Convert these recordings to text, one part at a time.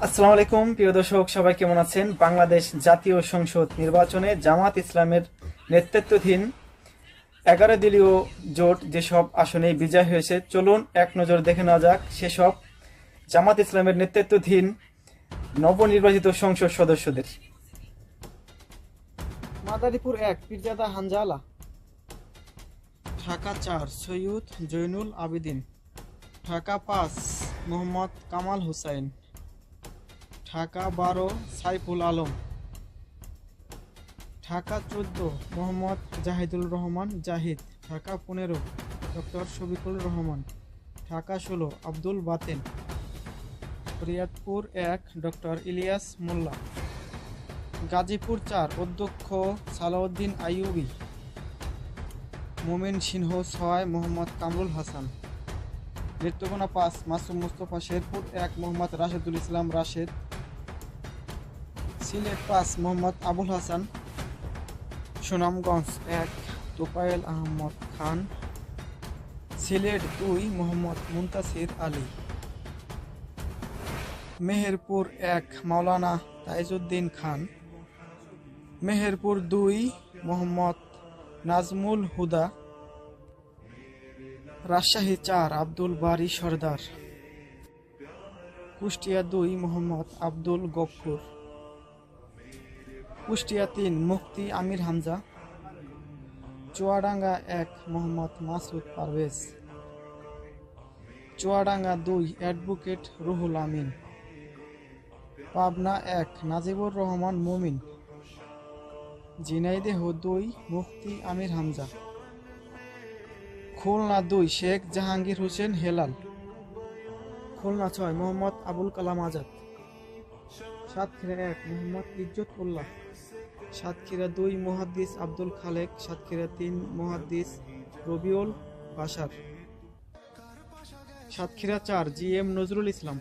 আসসালামু আলাইকুম প্রিয় দর্শক, সবাই কেমন আছেন? বাংলাদেশ জাতীয় সংসদ নির্বাচনে জামাত ইসলামের নেতৃত্বাধীন 11 দলীয় জোট যেসব আসনে বিজয় হয়েছে, চলুন এক নজর দেখে নেওয়া যাক সেসব জামাত ইসলামের নেতৃত্বাধীন নবনির্বাচিত সংসদ সদস্যদের। মাদারীপুর 1 পীরজাদা হানজালা, ঢাকা 4 সৈয়দ জৈনুল আবেদিন, ঢাকা 5 মোহাম্মদ কামাল হোসাইন, ঢাকা 12 সাইফুল আলম, ঢাকা 14 মোহাম্মদ জাহিদুল রহমান জাহিদ, ঢাকা 15 ডক্টর শফিকুল রহমান, ঢাকা 16 আব্দুল বাতেন, ফরিয়াদপুর 1 ডক্টর ইলিয়াস মোল্লা, গাজীপুর 4 অধ্যক্ষ সালাউদ্দিন আইয়ুবী, ময়মনসিংহ 6 মোহাম্মদ কামরুল হাসান, নেত্রকোনা 5 মাসুম মুস্তফা, শেরপুর 1 মোহাম্মদ রাশেদুল ইসলাম রাশেদ, সিলেট 5 মোহাম্মদ আবুল হাসান, সুনামগঞ্জ 1 তোফায়েল আহমদ খান, সিলেট 2 মোহাম্মদ মুনতাসির আলী, মেহেরপুর 1 মাওলানা তাইজউদ্দিন খান, মেহেরপুর 2 মোহাম্মদ নাজমুল হুদা, রাজশাহী 4 আব্দুল বারী সরদার, কুষ্টিয়া 2 মোহাম্মদ আব্দুল গফুর, কুষ্টিয়া 3 মুফতি আমির হামজা, চুয়াডাঙ্গা 1 মোহাম্মদ মাসুদ পারভেজ, চুয়াডাঙ্গা 2 অ্যাডভোকেট রুহুল আমিন, পাবনা 1 নাজিবুর রহমান মুমিন, ঝিনাইদহ 2 মুফতি আমির হামজা, খুলনা 2 শেখ জাহাঙ্গীর হোসেন হেলাল, খুলনা 6 মোহাম্মদ আবুল কালাম আজাদ, সাতক্ষীরা 1 মোহাম্মদ ইজ্জত উল্লাহ, সাতক্ষীরা 2 মুহাদ্দিস আব্দুল খালেক, সাতক্ষীরা 3 মুহাদ্দিস রবিউল বাশার, সাতক্ষীরা 4 জিএম নজরুল ইসলাম,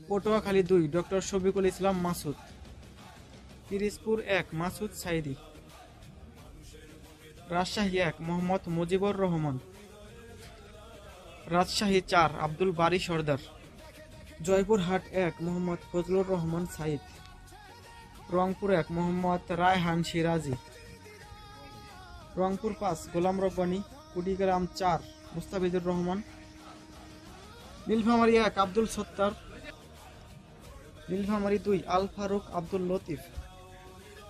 পটুয়াখালী 2 ডক্টর শফিকুল ইসলাম মাসুদ, পিরিজপুর 1 মাসুদ সাইদি, রাজশাহী 1 মোহাম্মদ মুজিবুর রহমান, রাজশাহী 4 আব্দুল বারী সরদার, জয়পুরহাট 1 মোহাম্মদ ফজলুর রহমান সাইদ, রংপুর 1 মোহাম্মদ রায়হান সিরাজি, রংপুর 5 গোলাম রব্বানী, কুড়িগ্রাম 4 মুস্তাফিজুর রহমান, নীলফামারী 1 আব্দুল সত্তার, নীলফামারী 2 আল ফারুক আব্দুল লতিফ,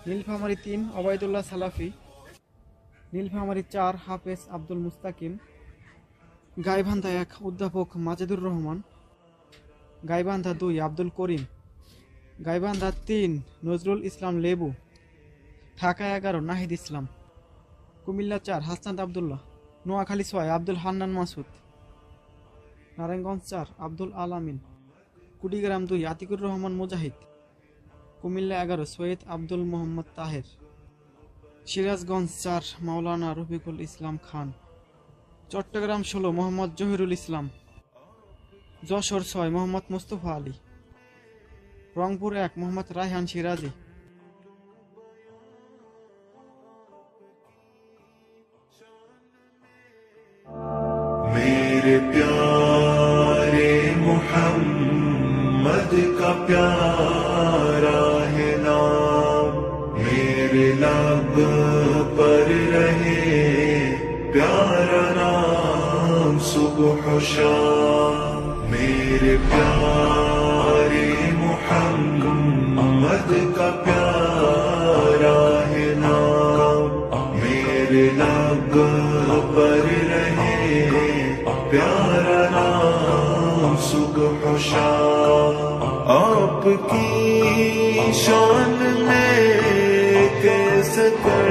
নীলফামারী 3 ওবায়দুল্লাহ সালাফি, নীলফামারী 4 হাফেজ আব্দুল মুস্তাকিম, গাইবান্ধা 1 অধ্যাপক মাজেদুর রহমান, গাইবান্ধা 2 আব্দুল করিম, গাইবান্ধা 3 নজরুল ইসলাম লেবু, ঢাকা 11 নাহিদ ইসলাম, কুমিল্লা 4 হাসনাত আবদুল্লাহ, নোয়াখালী 6 আব্দুল হান্নান মাসুদ, নারায়ণগঞ্জ 4 আব্দুল আলামিন, কুড়িগ্রাম 2 আতিকুর রহমান মুজাহিদ, কুমিল্লা 11 সৈয়দ আব্দুল মোহাম্মদ তাহের, সিরাজগঞ্জ 4 মাওলানা রফিকুল ইসলাম খান, চট্টগ্রাম 16 মোহাম্মদ জহিরুল ইসলাম, যশোর 6 মোহাম্মদ মুস্তফা আলী, রংপুর 1 মোহাম্মদ রায়হান সিরাজি। मेरे प्यारे मोहम्मद का प्यारा है नाम, मेरे लब पर रहे प्यारा नाम सुबह शाम, मेरे प्यारे मोहम्मद का प्यारा है नाम, मेरे लब पर रहे प्यारा नाम सुबह शाम, आपकी शान में कैसे कर